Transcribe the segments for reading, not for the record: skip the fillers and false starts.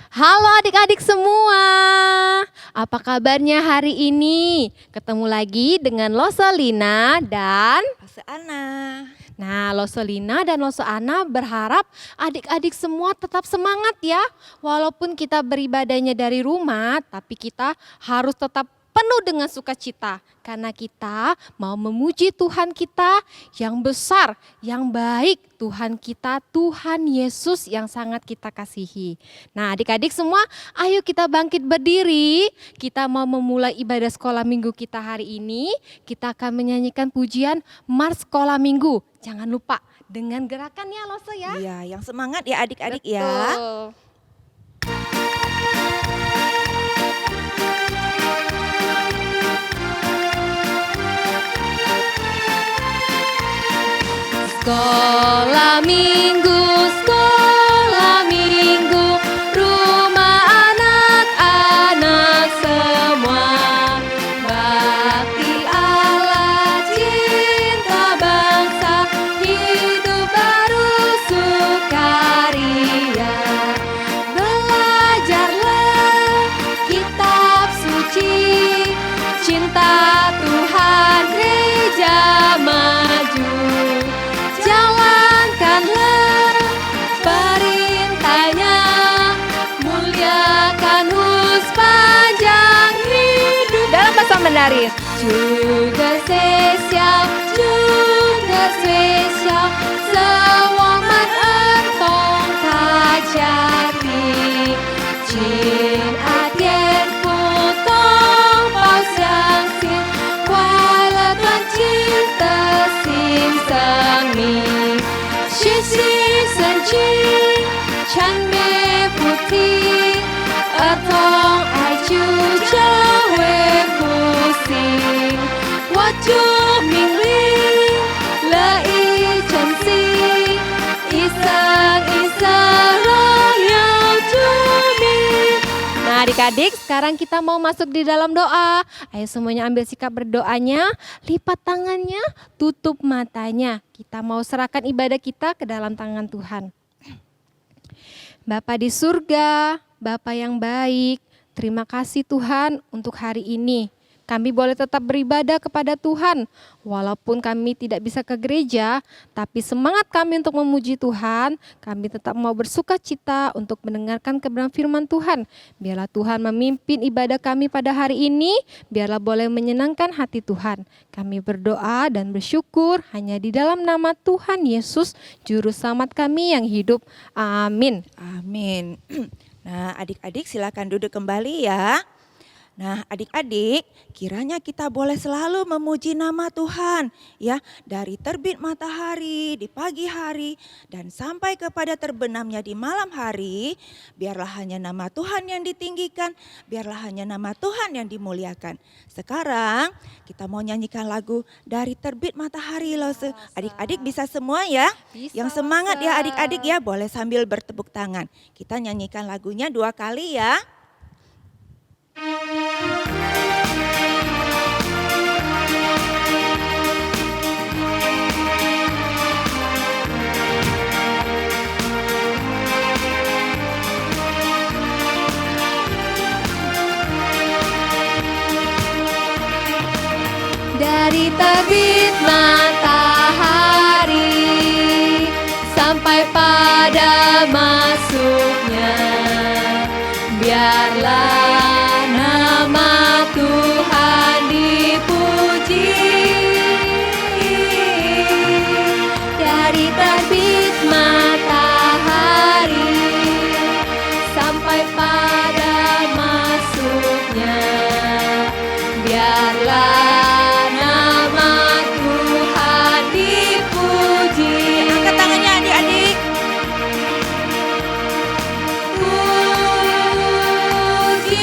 Halo adik-adik semua, apa kabarnya hari ini? Ketemu lagi dengan Loselina dan Ana. Nah, Loselina dan Loseana berharap adik-adik semua tetap semangat ya. Walaupun kita beribadahnya dari rumah, tapi kita harus tetap penuh dengan sukacita. Karena kita mau memuji Tuhan kita yang besar, yang baik. Tuhan kita, Tuhan Yesus yang sangat kita kasihi. Nah adik-adik semua, ayo kita bangkit berdiri. Kita mau memulai ibadah sekolah minggu kita hari ini. Kita akan menyanyikan pujian Mars Sekolah Minggu. Jangan lupa dengan gerakannya Lose ya. Iya, yang semangat ya adik-adik ya. Betul. Sekolah minggu, rumah anak-anak semua. Bakti Allah, cinta bangsa, hidup baru sukaria. Belajarlah kitab suci, cinta Tuhan gereja maju. Jalankanlah perintahnya, muliakan sepanjang hidup. Dalam bahasa Mandarin. Juga spesial, semua man entong kajati. Chin atien putong pau siang sin, kuala tuan cinta sim sang mi. Sisi senci, chan me putih, atong ai chu jawe pusing. Waju mingling, lai chan si, isang royal cumi. Nah adik-adik, sekarang kita mau masuk di dalam doa. Ayo semuanya ambil sikap berdoanya, lipat tangannya, tutup matanya. Kita mau serahkan ibadah kita ke dalam tangan Tuhan. Bapa di surga, Bapa yang baik, terima kasih Tuhan untuk hari ini. Kami boleh tetap beribadah kepada Tuhan. Walaupun kami tidak bisa ke gereja, tapi semangat kami untuk memuji Tuhan. Kami tetap mau bersuka cita untuk mendengarkan kebenaran firman Tuhan. Biarlah Tuhan memimpin ibadah kami pada hari ini. Biarlah boleh menyenangkan hati Tuhan. Kami berdoa dan bersyukur hanya di dalam nama Tuhan Yesus, Juru Selamat kami yang hidup. Amin. Amin. Nah adik-adik silakan duduk kembali ya. Nah adik-adik, kiranya kita boleh selalu memuji nama Tuhan ya, dari terbit matahari di pagi hari dan sampai kepada terbenamnya di malam hari. Biarlah hanya nama Tuhan yang ditinggikan, biarlah hanya nama Tuhan yang dimuliakan. Sekarang kita mau nyanyikan lagu dari terbit matahari loh. Adik-adik bisa semua ya? Bisa, yang semangat ya adik-adik ya, boleh sambil bertepuk tangan. Kita nyanyikan lagunya 2 kali ya. Dari terbit matahari sampai pada masuknya, biarlah nama Tuhan dipuji. Dari terbit matahari sampai pada masuknya, biarlah Angkat tangannya adik-adik. puji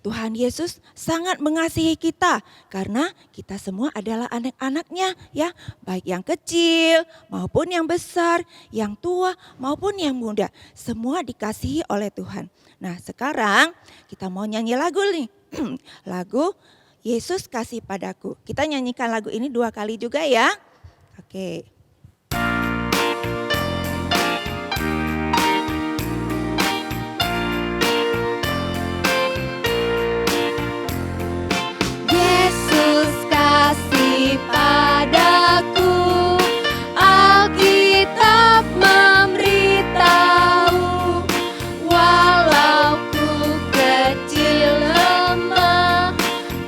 Tuhan Yesus sangat mengasihi kita karena kita semua adalah anak-anaknya ya, baik yang kecil maupun yang besar, yang tua maupun yang muda, semua dikasihi oleh Tuhan. Nah, sekarang kita mau nyanyi lagu nih. Lagu Yesus Kasih Padaku. Kita nyanyikan lagu ini 2 kali juga ya. Oke. Yesus kasih padaku, Alkitab memberitahu, walau ku kecil lemah,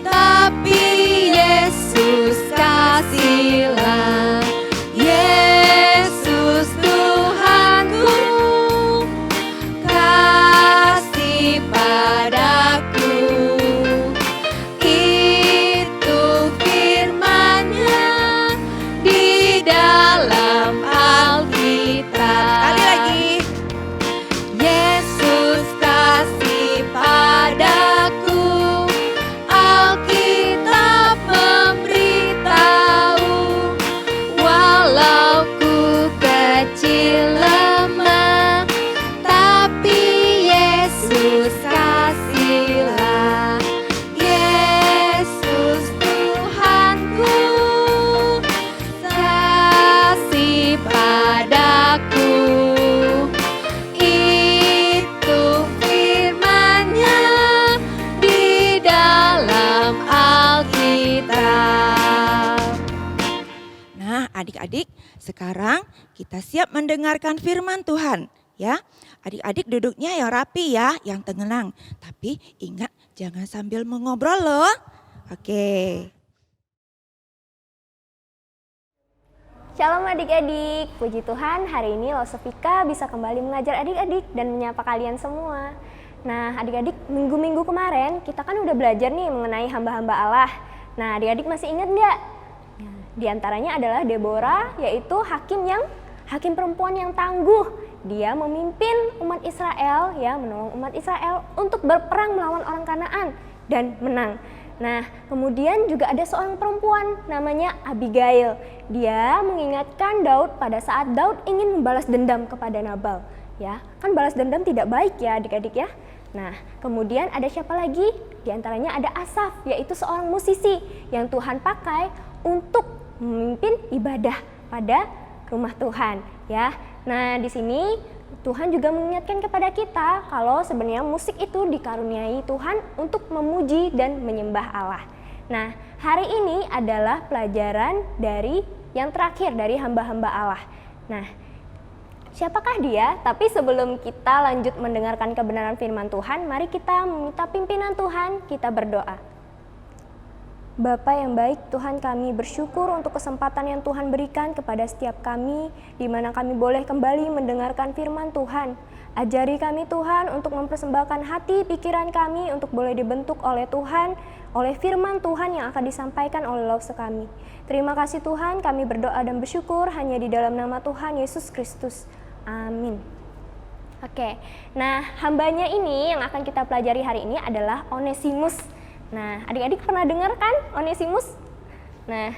tapi Yesus kasihlah. Yesus Tuhanku kasih padaku. Itu firman-Nya di dalam Alkitab. Sekali lagi. Yesus kasih padaku, Alkitab memberitahu, walau ku kecil lemah, tapi Yesus kasihlah. Yesus Tuhanku kasih padaku. Itu firman-Nya di dalam Alkitab. Nah, adik-adik, sekarang kita siap mendengarkan firman Tuhan, ya. Adik-adik duduknya yang rapi ya, yang tenang. Tapi ingat jangan sambil mengobrol loh. Oke. Shalom adik-adik, puji Tuhan hari ini Losofika bisa kembali mengajar adik-adik dan menyapa kalian semua. Nah adik-adik, minggu-minggu kemarin kita kan udah belajar nih mengenai hamba-hamba Allah. Nah adik-adik masih ingat nggak? Nah, di antaranya adalah Deborah, yaitu hakim perempuan yang tangguh. Dia memimpin umat Israel, ya, menolong umat Israel untuk berperang melawan orang Kanaan dan menang. Nah, kemudian juga ada seorang perempuan namanya Abigail. Dia mengingatkan Daud pada saat Daud ingin membalas dendam kepada Nabal. Ya, kan balas dendam tidak baik ya adik-adik ya. Nah, kemudian ada siapa lagi? Di antaranya ada Asaf, yaitu seorang musisi yang Tuhan pakai untuk memimpin ibadah pada rumah Tuhan. Ya, nah di sini Tuhan juga mengingatkan kepada kita kalau sebenarnya musik itu dikaruniai Tuhan untuk memuji dan menyembah Allah. Nah, hari ini adalah pelajaran dari yang terakhir dari hamba-hamba Allah. Nah, siapakah dia? Tapi sebelum kita lanjut mendengarkan kebenaran firman Tuhan, mari kita meminta pimpinan Tuhan, kita berdoa. Bapa yang baik, Tuhan, kami bersyukur untuk kesempatan yang Tuhan berikan kepada setiap kami, di mana kami boleh kembali mendengarkan firman Tuhan. Ajari kami Tuhan untuk mempersembahkan hati pikiran kami untuk boleh dibentuk oleh Tuhan, oleh firman Tuhan yang akan disampaikan oleh Lause kami. Terima kasih Tuhan, kami berdoa dan bersyukur hanya di dalam nama Tuhan Yesus Kristus. Amin. Oke, nah hambanya ini yang akan kita pelajari hari ini adalah Onesimus. Nah, adik-adik pernah dengar kan Onesimus? Nah,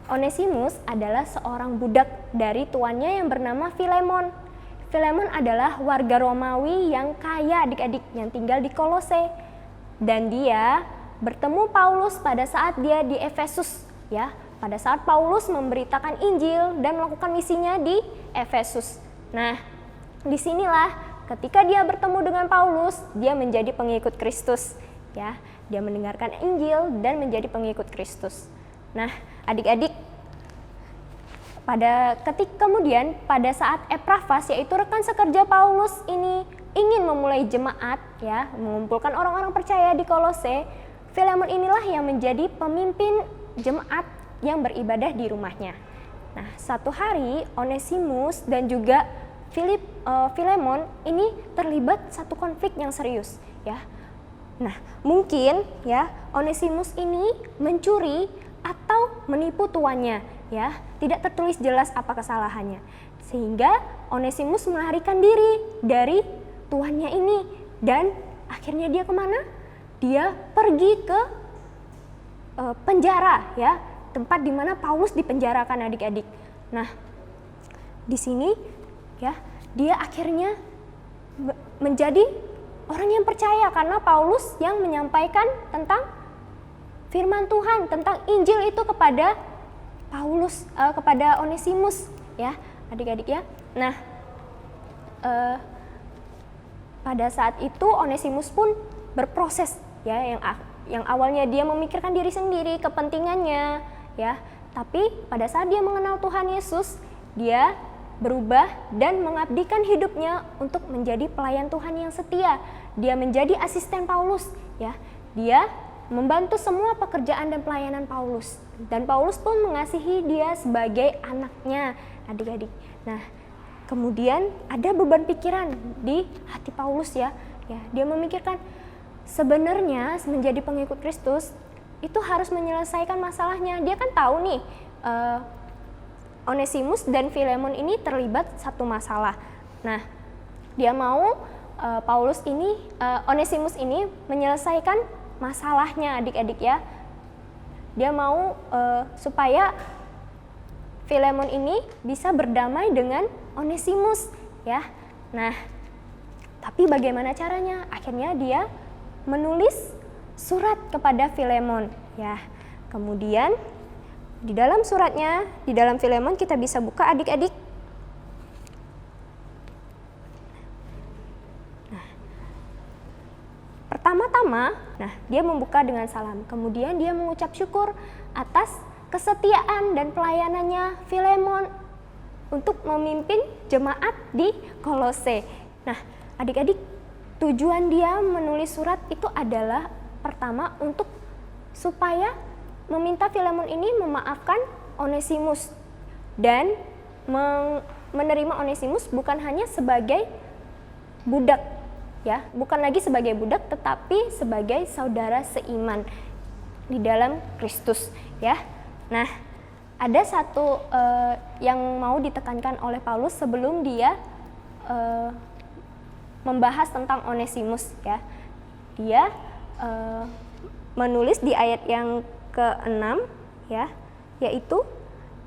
Onesimus adalah seorang budak dari tuannya yang bernama Filemon. Filemon adalah warga Romawi yang kaya adik-adik yang tinggal di Kolose. Dan dia bertemu Paulus pada saat dia di Efesus, ya. Pada saat Paulus memberitakan Injil dan melakukan misinya di Efesus. Nah, disinilah ketika dia bertemu dengan Paulus, dia menjadi pengikut Kristus, ya. Dia mendengarkan Injil dan menjadi pengikut Kristus. Nah, adik-adik, kemudian pada saat Epaphras, yaitu rekan sekerja Paulus ini ingin memulai jemaat, ya, mengumpulkan orang-orang percaya di Kolose, Filemon inilah yang menjadi pemimpin jemaat yang beribadah di rumahnya. Nah, satu hari Onesimus dan juga Filemon ini terlibat satu konflik yang serius, ya. Nah, mungkin ya Onesimus ini mencuri atau menipu tuannya, ya. Tidak tertulis jelas apa kesalahannya. Sehingga Onesimus melarikan diri dari tuannya ini dan akhirnya dia kemana? Dia pergi ke penjara, ya, tempat di mana Paulus dipenjarakan, adik-adik. Nah, di sini ya, dia akhirnya menjadi orang yang percaya karena Paulus yang menyampaikan tentang firman Tuhan, tentang Injil itu kepada Paulus, kepada Onesimus, ya, adik-adik ya. Nah, pada saat itu Onesimus pun berproses, ya, yang awalnya dia memikirkan diri sendiri, kepentingannya, ya, tapi pada saat dia mengenal Tuhan Yesus, dia berubah dan mengabdikan hidupnya untuk menjadi pelayan Tuhan yang setia. Dia menjadi asisten Paulus, ya. Dia membantu semua pekerjaan dan pelayanan Paulus. Dan Paulus pun mengasihi dia sebagai anaknya, adik-adik. Nah, kemudian ada beban pikiran di hati Paulus, ya. Dia memikirkan sebenarnya menjadi pengikut Kristus itu harus menyelesaikan masalahnya. Dia kan tahu nih, Onesimus dan Filemon ini terlibat satu masalah. Nah, dia mau Onesimus ini menyelesaikan masalahnya, adik-adik ya. Dia mau supaya Filemon ini bisa berdamai dengan Onesimus, ya. Nah, tapi bagaimana caranya? Akhirnya dia menulis surat kepada Filemon, ya. Kemudian di dalam suratnya, di dalam Filemon kita bisa buka, adik-adik. Nah, pertama-tama, dia membuka dengan salam. Kemudian dia mengucap syukur atas kesetiaan dan pelayanannya Filemon untuk memimpin jemaat di Kolose. Nah, adik-adik, tujuan dia menulis surat itu adalah pertama untuk supaya meminta Filemon ini memaafkan Onesimus dan menerima Onesimus bukan hanya sebagai budak, ya, bukan lagi sebagai budak tetapi sebagai saudara seiman di dalam Kristus, ya. Nah, ada satu yang mau ditekankan oleh Paulus sebelum dia membahas tentang Onesimus, ya. Dia menulis di ayat yang ke-6, ya, yaitu,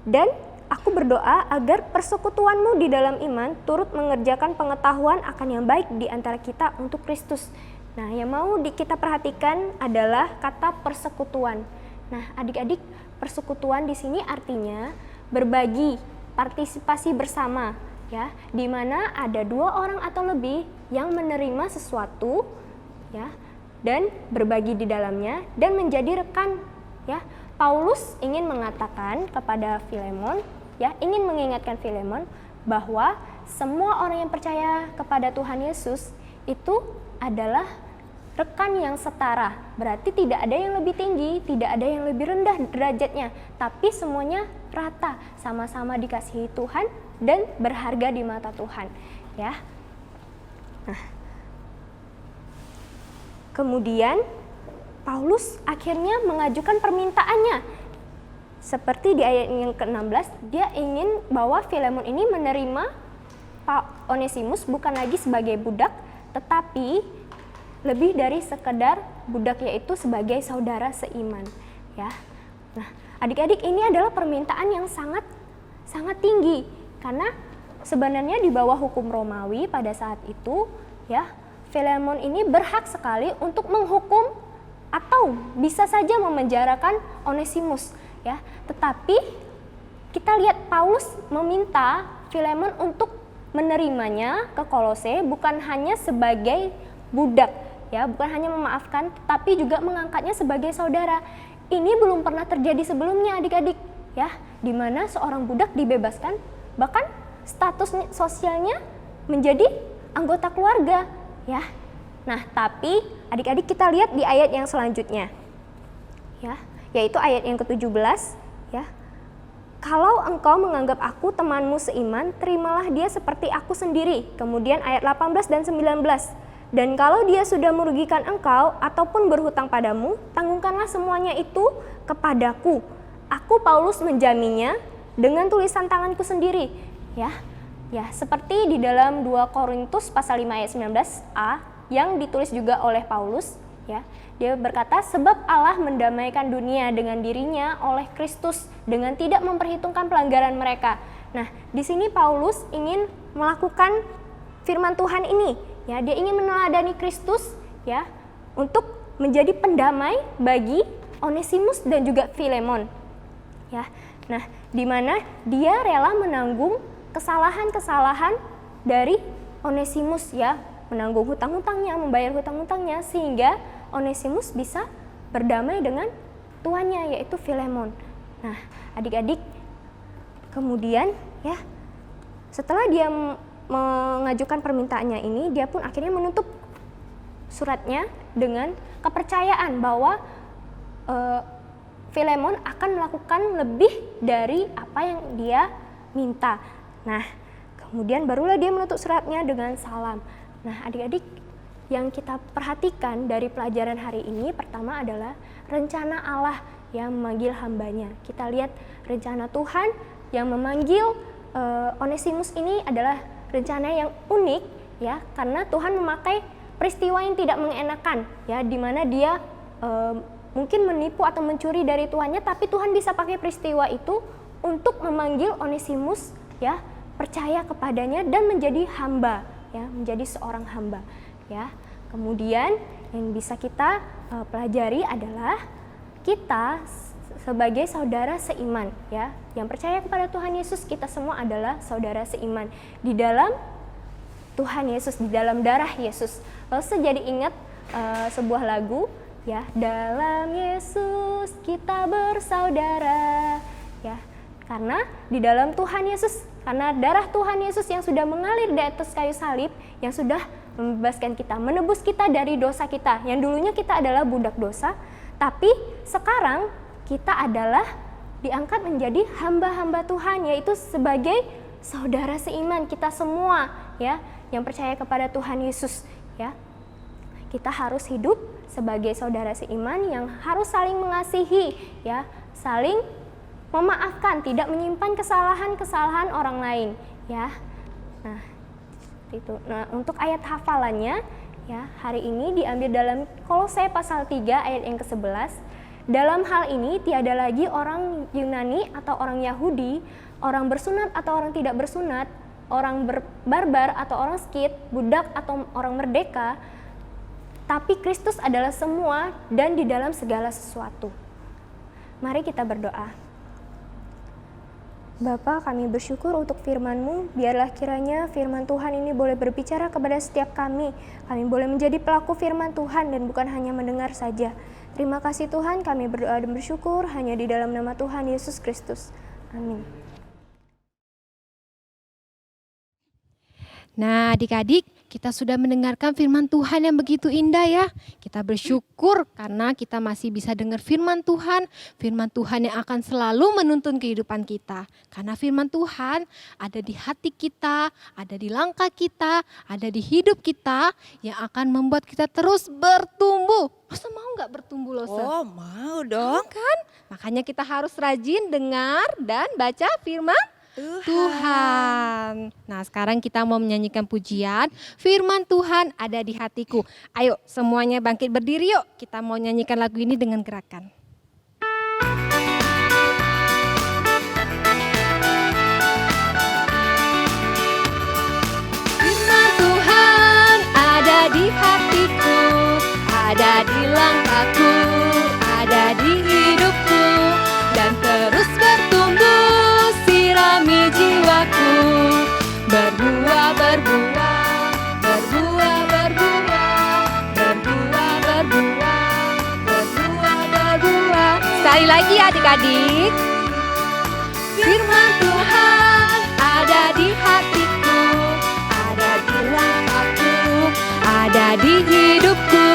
dan aku berdoa agar persekutuanmu di dalam iman turut mengerjakan pengetahuan akan yang baik di antara kita untuk Kristus. Nah, yang mau kita perhatikan adalah kata persekutuan. Nah, adik-adik, persekutuan di sini artinya berbagi, partisipasi bersama, ya, di mana ada dua orang atau lebih yang menerima sesuatu, ya, dan berbagi di dalamnya dan menjadi rekan, ya. Paulus ingin mengatakan kepada Filemon, ya, ingin mengingatkan Filemon bahwa semua orang yang percaya kepada Tuhan Yesus itu adalah rekan yang setara. Berarti tidak ada yang lebih tinggi, tidak ada yang lebih rendah derajatnya, tapi semuanya rata, sama-sama dikasihi Tuhan dan berharga di mata Tuhan, ya. Nah, kemudian Paulus akhirnya mengajukan permintaannya. Seperti di ayat yang ke-16, dia ingin bahwa Filemon ini menerima Onesimus bukan lagi sebagai budak, tetapi lebih dari sekedar budak, yaitu sebagai saudara seiman, ya. Nah, adik-adik, ini adalah permintaan yang sangat tinggi karena sebenarnya di bawah hukum Romawi pada saat itu, ya, Filemon ini berhak sekali untuk menghukum atau bisa saja memenjarakan Onesimus, ya. Tetapi kita lihat Paulus meminta Filemon untuk menerimanya ke Kolose bukan hanya sebagai budak, ya, bukan hanya memaafkan, tetapi juga mengangkatnya sebagai saudara. Ini belum pernah terjadi sebelumnya, adik-adik, ya, di mana seorang budak dibebaskan, bahkan status sosialnya menjadi anggota keluarga, ya. Nah, tapi adik-adik kita lihat di ayat yang selanjutnya, ya, yaitu ayat yang ke-17, ya. Kalau engkau menganggap aku temanmu seiman, terimalah dia seperti aku sendiri. Kemudian ayat 18 dan 19. Dan kalau dia sudah merugikan engkau ataupun berhutang padamu, tanggungkanlah semuanya itu kepadaku. Aku Paulus menjaminnya dengan tulisan tanganku sendiri, ya. Ya, seperti di dalam 2 Korintus pasal 5 ayat 19a, yang ditulis juga oleh Paulus, ya. Dia berkata, sebab Allah mendamaikan dunia dengan dirinya oleh Kristus dengan tidak memperhitungkan pelanggaran mereka. Nah, di sini Paulus ingin melakukan firman Tuhan ini, ya. Dia ingin meneladani Kristus, ya, untuk menjadi pendamai bagi Onesimus dan juga Filemon, ya. Nah, di mana dia rela menanggung kesalahan-kesalahan dari Onesimus, ya, menanggung hutang-hutangnya, membayar hutang-hutangnya, sehingga Onesimus bisa berdamai dengan tuannya, yaitu Filemon. Nah, adik-adik, kemudian ya, setelah dia mengajukan permintaannya ini, dia pun akhirnya menutup suratnya dengan kepercayaan bahwa Filemon akan melakukan lebih dari apa yang dia minta. Nah, kemudian barulah dia menutup suratnya dengan salam. Nah, adik-adik, yang kita perhatikan dari pelajaran hari ini pertama adalah rencana Allah yang memanggil hambanya. Kita lihat rencana Tuhan yang memanggil Onesimus ini adalah rencana yang unik, ya, karena Tuhan memakai peristiwa yang tidak mengenakan, ya, di mana dia mungkin menipu atau mencuri dari tuannya, tapi Tuhan bisa pakai peristiwa itu untuk memanggil Onesimus, ya, percaya kepadanya dan menjadi hamba, ya, menjadi seorang hamba. Ya, kemudian yang bisa kita pelajari adalah kita sebagai saudara seiman, ya, yang percaya kepada Tuhan Yesus, kita semua adalah saudara seiman di dalam Tuhan Yesus, di dalam darah Yesus. Lalu saya jadi ingat sebuah lagu, ya, dalam Yesus kita bersaudara, ya, karena di dalam Tuhan Yesus, karena darah Tuhan Yesus yang sudah mengalir di atas kayu salib, yang sudah membebaskan kita, menebus kita dari dosa kita. Yang dulunya kita adalah budak dosa, tapi sekarang kita adalah diangkat menjadi hamba-hamba Tuhan, yaitu sebagai saudara seiman kita semua, ya, yang percaya kepada Tuhan Yesus, ya. Kita harus hidup sebagai saudara seiman yang harus saling mengasihi, ya, saling memaafkan, tidak menyimpan kesalahan-kesalahan orang lain, ya. Nah, itu. Nah, untuk ayat hafalannya, ya, hari ini diambil dalam Kolose pasal 3 ayat yang ke-11. Dalam hal ini tiada lagi orang Yunani atau orang Yahudi, orang bersunat atau orang tidak bersunat, orang barbar atau orang skit, budak atau orang merdeka, tapi Kristus adalah semua dan di dalam segala sesuatu. Mari kita berdoa. Bapa, kami bersyukur untuk firman-Mu, biarlah kiranya firman Tuhan ini boleh berbicara kepada setiap kami. Kami boleh menjadi pelaku firman Tuhan dan bukan hanya mendengar saja. Terima kasih Tuhan, kami berdoa dan bersyukur hanya di dalam nama Tuhan Yesus Kristus. Amin. Nah, adik-adik, kita sudah mendengarkan firman Tuhan yang begitu indah, ya. Kita bersyukur karena kita masih bisa dengar firman Tuhan yang akan selalu menuntun kehidupan kita. Karena firman Tuhan ada di hati kita, ada di langkah kita, ada di hidup kita yang akan membuat kita terus bertumbuh. Masa mau nggak bertumbuh, Lose? Oh, mau dong. Kan? Makanya kita harus rajin dengar dan baca firman Tuhan. Nah, sekarang kita mau menyanyikan pujian firman Tuhan ada di hatiku. Ayo semuanya bangkit berdiri yuk. Kita mau nyanyikan lagu ini dengan gerakan. Firman Tuhan ada di hatiku, ada di langkahku, ada di hidupku, dan terus bertumbuh. Sirami jiwaku, berbuah, berbuah, berbuah, berbuah, berbuah, berbuah, berbuah, berbuah. Sekali lagi adik-adik. Firman Tuhan ada di hatiku, ada di langkahku, ada di hidupku,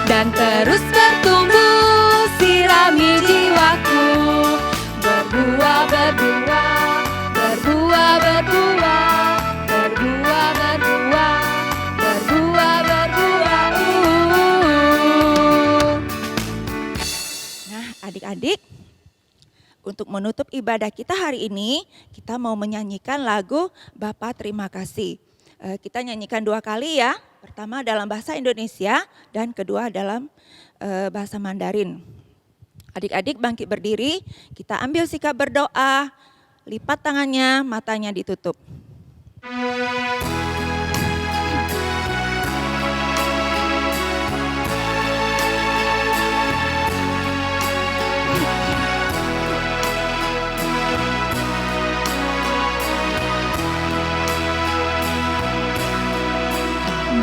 dan terus bertumbuh. Sirami jiwaku, berbuah, berbuah, berbuah, berbuah, berbuah, berbuah, berbuah, berbuah. Nah, adik-adik, untuk menutup ibadah kita hari ini, kita mau menyanyikan lagu Bapa Terima Kasih. Kita nyanyikan 2 kali ya. Pertama dalam bahasa Indonesia dan kedua dalam bahasa Mandarin. Adik-adik bangkit berdiri, kita ambil sikap berdoa, lipat tangannya, matanya ditutup.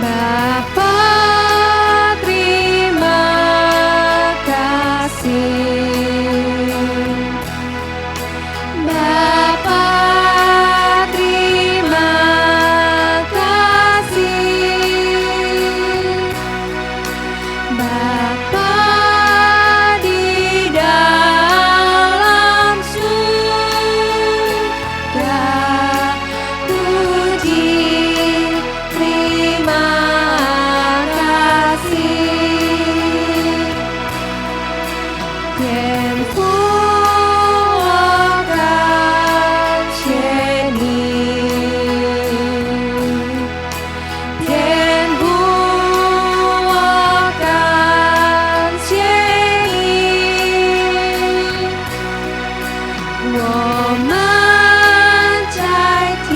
Bapa, terima kasih. Bapa, terima kasih. Bapa di dalam surga, puji terima kasih. Thiên Phú cảm謝你，天父我感谢你，我们在天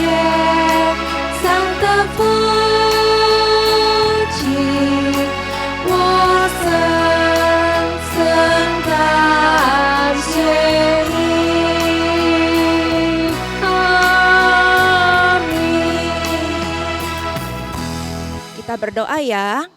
上的父亲，我深深感谢你，阿弥。 Kita berdoa ya.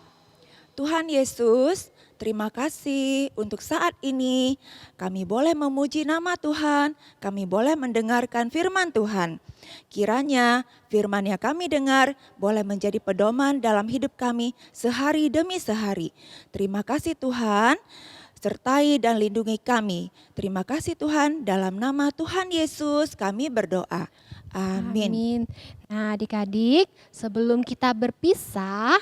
Tuhan Yesus, terima kasih untuk saat ini kami boleh memuji nama Tuhan, kami boleh mendengarkan firman Tuhan. Kiranya firman yang kami dengar boleh menjadi pedoman dalam hidup kami sehari demi sehari. Terima kasih Tuhan, sertai dan lindungi kami. Terima kasih Tuhan, dalam nama Tuhan Yesus kami berdoa. Amin. Amin. Nah, adik-adik, sebelum kita berpisah,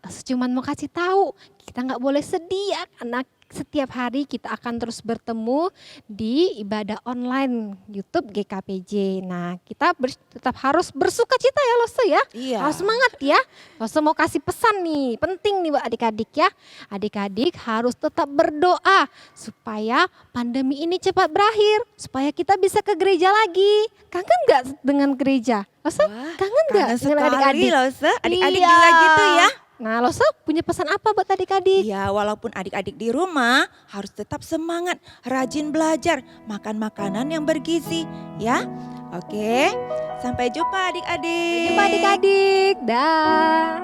cuman mau kasih tahu, kita nggak boleh sedih ya, karena setiap hari kita akan terus bertemu di ibadah online YouTube GKPJ. Nah, kita tetap harus bersuka cita ya Lose ya. Iya. Harus semangat ya. Lose mau kasih pesan nih, penting nih buat adik-adik ya. Adik-adik harus tetap berdoa supaya pandemi ini cepat berakhir, supaya kita bisa ke gereja lagi. Kangen nggak dengan gereja? Lose Wah, kangen nggak kangen dengan sekali adik-adik? Lose. Adik-adik Iya. juga gitu ya. Nah, Lose punya pesan apa buat adik-adik? Ya, walaupun adik-adik di rumah harus tetap semangat, rajin belajar, makan makanan yang bergizi ya. Oke, sampai jumpa adik-adik. Sampai jumpa adik-adik. Dah.